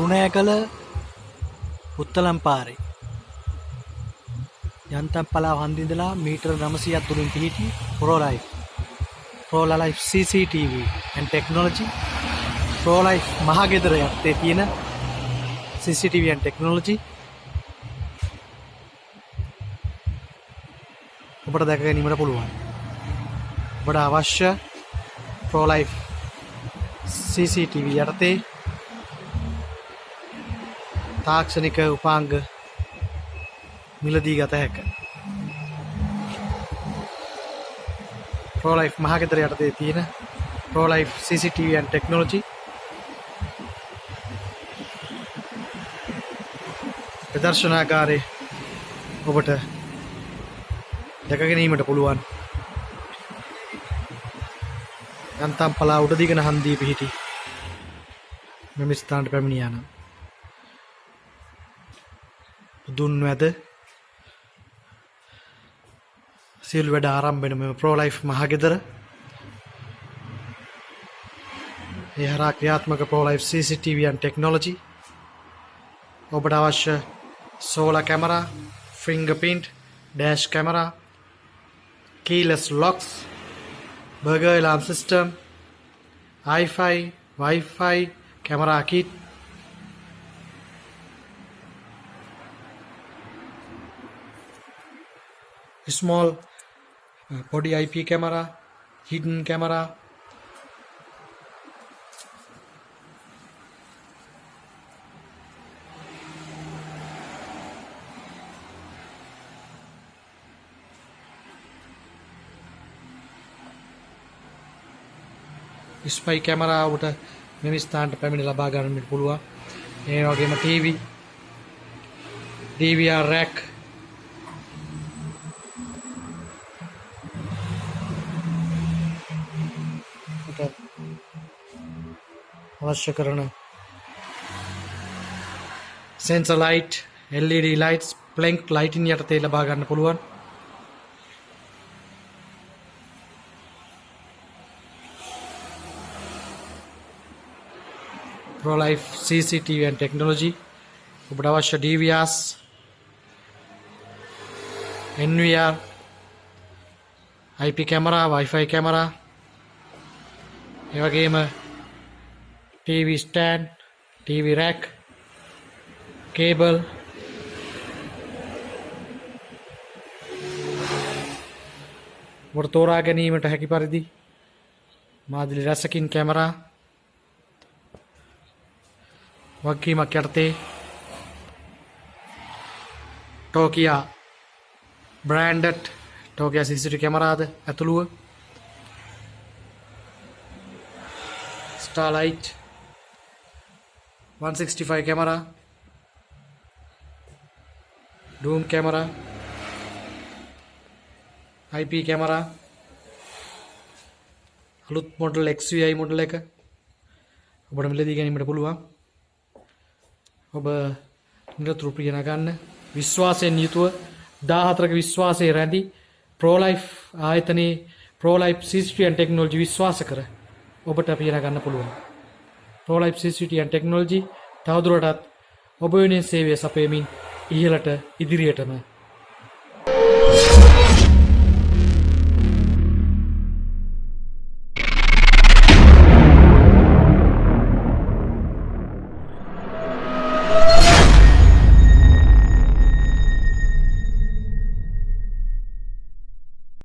කරුණෑකල පුත්තලම් පාරේ යන්තම් පලාව හන්දිඳලා මීටර 900ක් දුරින් පිහිටි Pro Life CCTV and Technology Pro Life මහගෙදර යත්තේ තියෙන CCTV and Technology ඔබට දැක ගැනීමට පුළුවන්. ඔබට අවශ්‍ය Pro Life CCTV යටතේ තාක්ෂණික උපාංග මිලදී ගත හැක. Pro Life මහගෙදර යටතේ තියෙන Pro Life CCTV and Technology ප්‍රදර්ශනාගාරයේ ඔබට දැක ගැනීමට පුළුවන්. යන්තම් පලා උඩ දිගන හන්දියේ පිහිටි මෙම ස්ථානට පැමිණියා නම් දුන් වැද සියලු වැඩ ආරම්භ වෙන මෙම Pro Life මහගෙදර ඒ හරහා ක්‍රියාත්මක Pro Life CCTV and Technology ඔබට අවශ්‍ය solar camera, fingerprint, dash camera, keyless locks, burglar alarm system, Wi-Fi, camera kit, small body IP camera, hidden camera, spy camera උට මෙම ස්ථානට පැමිණ ලබා ගන්නට පුළුවන්. ඒ වගේම TV, DVR rack, අවශ්‍ය කරන sensor light, LED lights, plank lighting යටතේ ලබා ගන්න පුළුවන්. Pro Life CCTV and Technology ඔබට අවශ්‍ය DVRs, NVR, IP camera, Wi-Fi camera, ඒ වගේම TV stand, TV rack, cable, ඔබට තෝරා ගැනීමට හැකි පරිදි මාදිලි රැසකින් කැමරා වගකීමක් යටතේ Nokia branded Nokia CCTV කැමරාද ඇතුළුව Starlight 165 camera, Doom camera, IP camera, අලුත් මොඩල් XVI මොඩල් එක ඔබට මිලදී ගැනීමට පුළුවන්. ඔබ නිරතුරු ප්‍රිය නගන්න විශ්වාසයෙන් යුතුව 14ක විශ්වාසයේ රැඳි Pro Life ආයතනයේ Pro Life CCTV and Technology විශ්වාස කර ඔබට ප්‍රිය නගන්න පුළුවන්. Pro Life CCTV and Technology තවදුරටත් ඔබ වෙනුවෙන් සේවය සපයමින් ඉහළට ඉදිරියටම